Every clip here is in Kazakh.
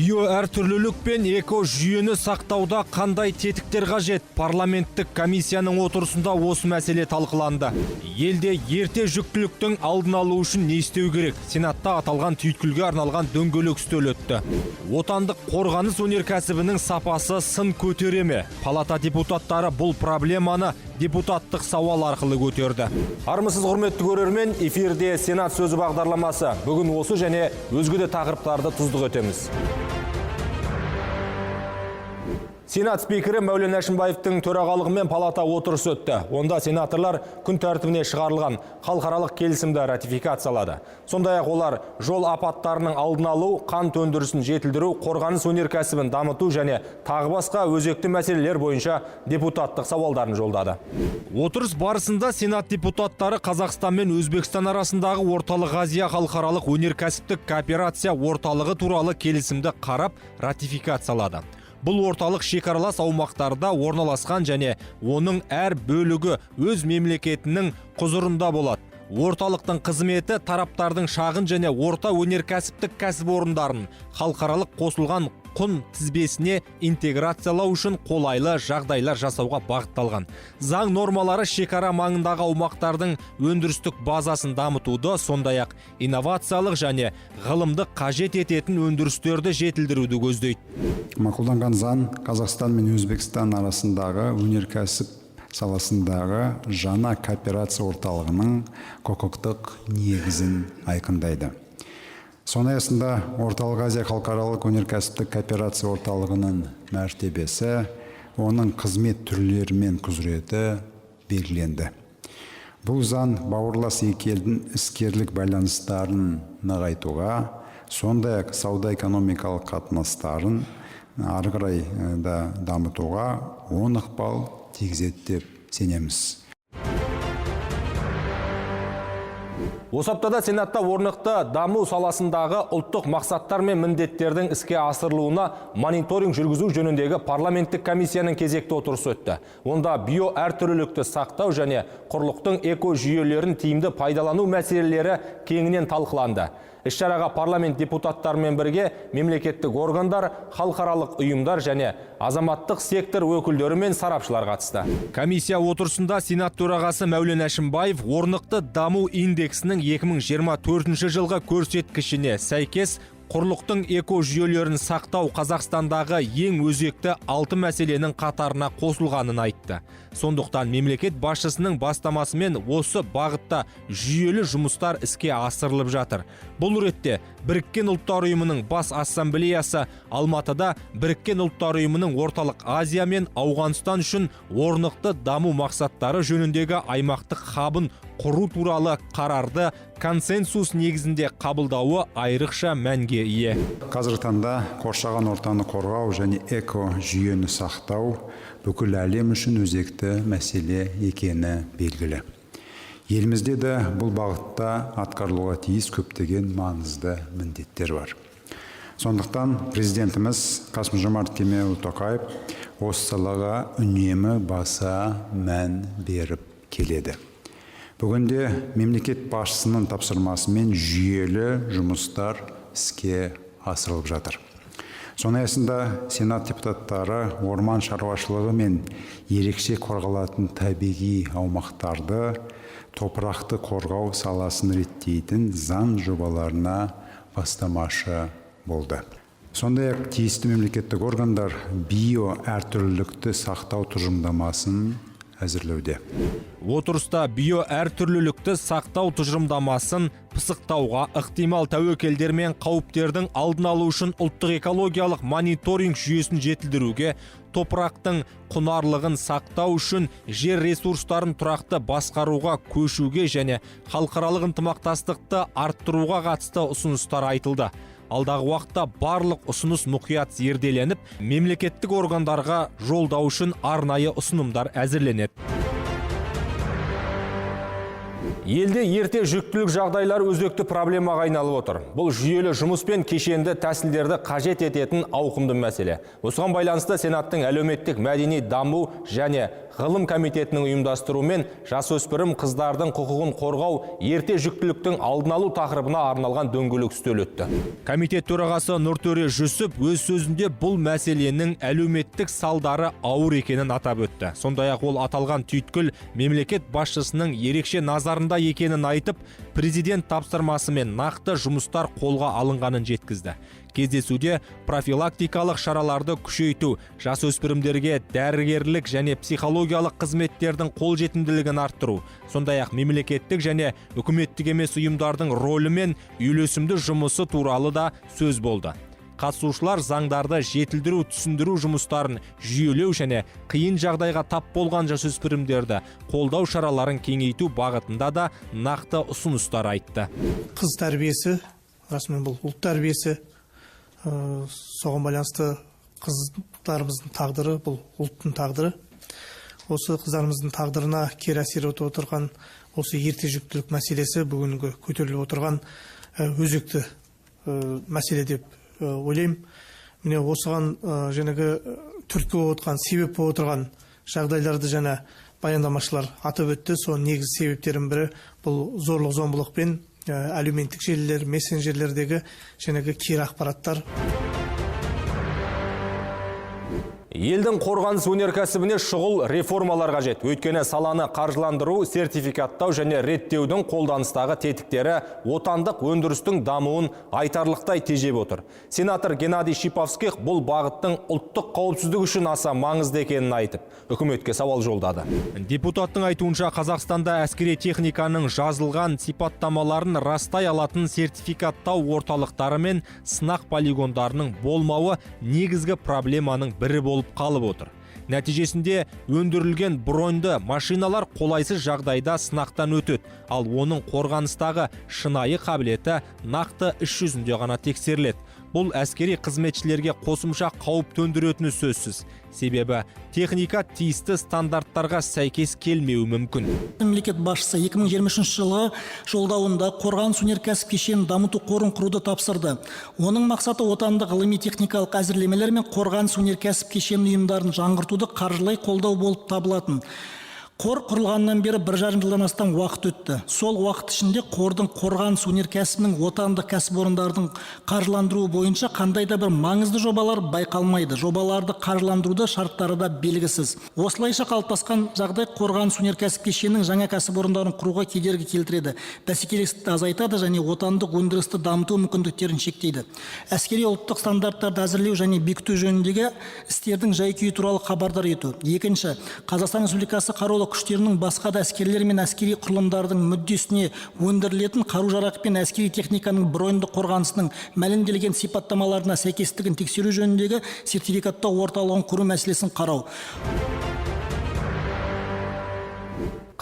Био әртүрлілік пен эко жүйені сақтауда қандай тетіктер қажет? Парламенттік комиссияның отырысында осы мәселе талқыланды. Елде ерте жүктіліктің алдын алу үшін не істеу керек? Сенатта аталған түйткілге арналған дөңгелек үстел өтті. Отандық қорғаныс өнеркәсібінің сапасы сын көтере ме? Палата депутаттары бұл проблеманы депутаттық сауал арқылы көтерді. Армысыз құрметті көрермен, эфирде Сенат сөзі бағдарламасы. Бүгін осы және өзге де тақырыптарды тұздық өтеміз. Сенат спикері Мәулен Әшімбаевтың төрағалығымен палата отырысы өтті. Онда сенаторлар күн тәртібіне шығарылған халықаралық келісімді ратификациялады. Сондай-ақ олар жол апаттарының алдын алу, қант өндірісін жетілдіру, қорғаныс өнеркәсібін дамыту және тағы басқа өзекті мәселелер бойынша депутаттық сауалдарын жолдады. Отырыс барысында Сенат депутаттары Қазақстан мен Өзбекстан арасындағы Орталық Азия халықаралық өнеркәсіптік кооперация орталығы туралы келісімді қарап ратификациялады. Бұл орталық шекаралас аумақтарда орналасқан және оның әр бөлігі өз мемлекетінің құзырында болады. Орталықтың қызметі тараптардың шағын және орта өнеркәсіптік кәсіпорындарын халықаралық қосылған құн тізбесіне интеграциялау үшін қолайлы жағдайлар жасауға бағытталған. Заң нормалары шекара маңындағы аумақтардың өндірістік базасын дамытуды, сондай-ақ инновациялық және ғылымды қажет ететін өндірістерді жетілдіруді көздейді. Мақұлданған заң Қазақстан мен Өзбекстан арасындағы өнеркәсіп саласындағы жаңа кооперация орталығының құқықтық негізін айқындайды. Соның аясында Орталық Азия халықаралық өнеркәсіптік кооперация орталығының мәртебесі, оның қызмет түрлері мен құзыреті белгіленді. Бұл заң бауырлас екі елдің іскерлік байланыстарын нығайтуға, сондай-ақ сауда-экономикалық қатынастарын ары қарай да дамытуға оң ықпал тигізеді деп сенеміз. Осы аптада Сенатта орнықты даму саласындағы ұлттық мақсаттар мен міндеттердің іске асырылуына мониторинг жүргізу жөніндегі парламенттік комиссияның кезекті отырысы өтті. Онда био әртүрлілікті сақтау және құрлықтың эко жүйелерін тиімді пайдалану мәселелері кеңінен талқыланды. Іс-шараға парламент депутаттарымен бірге мемлекеттік органдар, халықаралық ұйымдар және азаматтық сектор өкілдері мен сарапшылар қатысты. Комиссия отырысында Сенат төрағасы Мәулен Әшімбаев орнықты даму индексінің 2024 жылғы көрсеткішіне сәйкес құрлықтың эко жүйелерін сақтау Қазақстандағы ең өзекті 6 мәселенің қатарына қосылғанын айтты. Сондықтан мемлекет басшысының бастамасымен осы бағытта жүйелі жұмыстар іске асырылып жатыр. Бұл ретте Біріккен ұлттар ұйымының бас ассамблеясы Алматыда Біріккен ұлттар ұйымының Орталық Азия мен Ауғанстан үшін орнықты даму мақсаттары жөніндегі аймақтық хабын құру туралы қарарды консенсус негізінде қабылдауы айрықша мәнге ие. Қазіргі таңда қоршаған ортаны қорғау және эко жүйені сақтау бүкіл әлем үшін өзекті мәселе екені белгілі. Елімізде де бұл бағытта атқарылуға тиіс көптеген маңызды міндеттер бар. Сондықтан президентіміз Қасым-Жомарт Кемелұлы Тоқаев осы салаға үнемі баса мән беріп келеді. Бүгінде мемлекет басшысының тапсырмасымен жүйелі жұмыстар іске асырылып жатыр. Соның аясында Сенат депутаттары орман шаруашылығы мен ерекше қорғалатын табиғи аумақтарды топырақты қорғау саласын реттейтін заң жобаларына бастамашы болды. Сондай-ақ тиісті мемлекеттік органдар био әртүрлілікті сақтау тұжырымдамасын әзірлеуде. Отырыста био әртүрлілікті сақтау тұжырымдамасын пысықтауға, ықтимал тәуекелдер мен қауіптердің алдын алу үшін ұлттық экологиялық мониторинг жүйесін жетілдіруге, топырақтың құнарлығын сақтау үшін жер ресурстарын тұрақты басқаруға көшуге және халықаралық ынтымақтастықты арттыруға қатысты ұсыныстар айтылды. Алдағы уақытта барлық ұсыныс мұқият зерделеніп, мемлекеттік органдарға жолдау үшін арнайы ұсынымдар әзірленеді. Елде ерте жүктілік жағдайлар өзекті проблемаға айналып отыр. Бұл жүйелі жұмыс пен кешенді тәсілдерді қажет ететін ауқымды мәселе. Осыған байланысты Сенаттың әлеуметтік мәдени даму және ғылым комитетінің ұйымдастыруымен жасөспірім қыздардың құқығын қорғау ерте жүктіліктің алдын алу тақырыбына арналған дөңгелек үстел өтті. Комитет төрағасы Нұртөре Жүсіп өз сөзінде бұл мәселенің әлеуметтік салдары ауыр екенін атап өтті. Сондай-ақ ол аталған түйткіл мемлекет басшысының ерекше назарында екенін айтып, президент тапсырмасымен нақты жұмыстар қолға алынғанын жеткізді. Кездесуде профилактикалық шараларды күшейту, жасөспірімдерге дәрігерлік және психологиялық қызметтердің қолжетімділігін арттыру, сондай-ақ мемлекеттік және үкіметтік емес ұйымдардың рөлі мен үйлесімді жұмысы туралы да сөз болды. Қатысушылар заңдарды жетілдіру, түсіндіру жұмыстарын жүйелеу және қиын жағдайға тап болған жасөспірімдерді қолдау шараларын кеңейту бағытында да нақты ұсыныстар айтты. Қыз тәрбиесі, расымен бұл ұлт тәрбиесі, соған байланысты қыздарымыздың тағдыры, бұл ұлттың тағдыры. Осы қыздарымыздың тағдырына кері әсер етіп отырған осы ерте жүктілік мәселесі бүгінгі көтеріліп отырған өзекті мәселе деп ойлаймын. Міне осыған жаңағы түрткі болып отырған, себеп болып отырған жағдайларды жаңа баяндамашылар атап өтті. Соның негізгі себептерінің бірі бұл зорлық-зомбылық пен әлеуметтік желілер, мессенджерлердегі жаңағы кері ақпараттар. Елдің қорғаныс өнеркәсібіне шұғыл реформалар қажет. Өйткені саланы қаржыландыру, сертификаттау және реттеудің қолданыстағы тетіктері отандық өндірістің дамуын айтарлықтай тежеп отыр. Сенатор Геннадий Шиповских бұл бағыттың ұлттық қауіпсіздік үшін аса маңызды екенін айтып, үкіметке сауал жолдады. Депутаттың айтуынша Қазақстанда әскери техниканың жазылған сипаттамаларын растай алатын сертификаттау орталықтары мен сынақ полигондарының болмауы негізгі проблеманың бірі болып қалып отыр. Нәтижесінде өндірілген броньды машиналар қолайсыз жағдайда сынақтан өтеді, ал оның қорғаныстағы шынайы қабілеті нақты іс жүзінде ғана тексеріледі. Бұл әскери қызметшілерге қосымша қауіп төндіретіні сөзсіз. Себебі техника тиісті стандарттарға сәйкес келмеуі мүмкін. Мемлекет басшысы 2023 жылы жолдауында қорғаныс өнеркәсіп кешенін дамыту қорын құруды тапсырды. Оның мақсаты отандық ғылыми техникалық әзірлемелер мен қорғаныс өнеркәсіп кешенінің ұйымдарын жаңғыртуды қаржылай қолдау болып табылатын. Қор құрылғаннан бері 1,5 жылдан астам уақыт өтті. Сол уақыт ішінде қордың қорғаныс өнеркәсібінің отандық кәсіпорындардың қаржыландыруы бойынша қандай да бір маңызды жобалар байқалмайды. Жобаларды қаржыландыруды шарттары да белгісіз. Осылайша қалыптасқан жағдай қорғаныс өнеркәсіп кешенінің жаңа кәсіпорындарын құруға кедергі келтіреді. Бәсекелестікті азайтады және отандық өндірісті дамыту мүмкіндіктерін шектейді. Әскери ұлттық стандарттарды әзірлеу және бекіту жөніндегі істердің жай-күйі туралы хабардар ету. Екінші, Қазақстан Республикасы қарулы күштерінің басқа да әскерлер мен әскери құрылымдардың мүддесіне өндірілетін қару-жарақ пен әскери техниканың броньды қорғанысының мәлімделген сипаттамаларына сәйкестігін тексеру жөніндегі сертификаттау орталығын құру мәселесін қарау.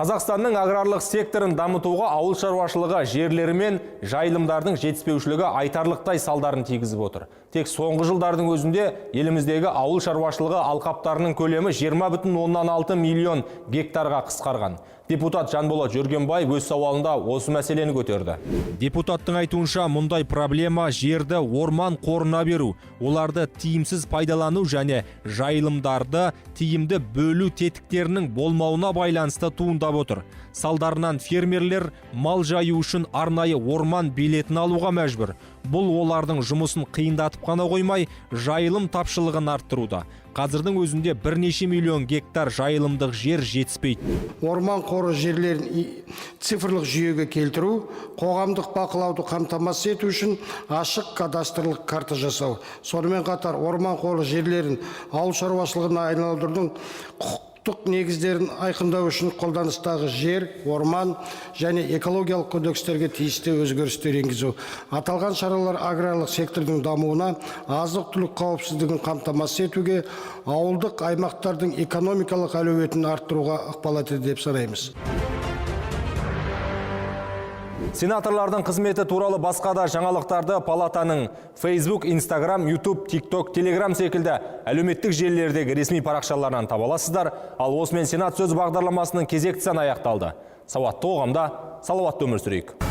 Қазақстанның аграрлық секторын дамытуға ауыл шаруашылығы жерлері мен жайылымдардың жетіспеушілігі айтарлықтай салдарын тигізіп отыр. Тек соңғы жылдардың өзінде еліміздегі ауыл шаруашылығы алқаптарының көлемі 20,6 миллион гектарға қысқарған. Депутат Жанболат Жүргенбаев өз сауалында осы мәселені көтерді. Депутаттың айтуынша мұндай проблема жерді орман қорына беру, оларды тиімсіз пайдалану және жайылымдарды тиімді бөлу тетіктерінің болмауына байланысты туындап отыр. Салдарынан фермерлер мал жаю үшін арнайы орман билетін алуға мәжбүр. Бұл олардың жұмысын қиындатып қана қоймай, жайылым тапшылығын арттыруда. Қазірдің өзінде бірнеше миллион гектар жайылымдық жер жетіспейді. Орман қоры жерлерін цифрлық жүйеге келтіру, қоғамдық бақылауды қамтамасыз ету үшін ашық кадастрлық карта жасау. Сонымен қатар орман қоры жерлерін ауыл шаруашылығына айналдырудың құқықтық негіздерін айқындау үшін қолданыстағы жер, орман және экологиялық кодекстерге тиісті өзгерістер енгізу. Аталған шаралар аграрлық сектордың дамуына, азық-түлік қауіпсіздігін қамтамасыз етуге, ауылдық аймақтардың экономикалық әлеуетін арттыруға ықпал етеді деп санаймыз. Сенаторлардың қызметі туралы басқа да жаңалықтарды палатаның Facebook, Instagram, YouTube, TikTok, Telegram секілді әлеуметтік желілердегі ресми парақшаларынан таба аласыздар. Ал осымен Сенат сөз бағдарламасының кезекті саны аяқталды. Сауатты қоғамда салауатты өмір сүрейік.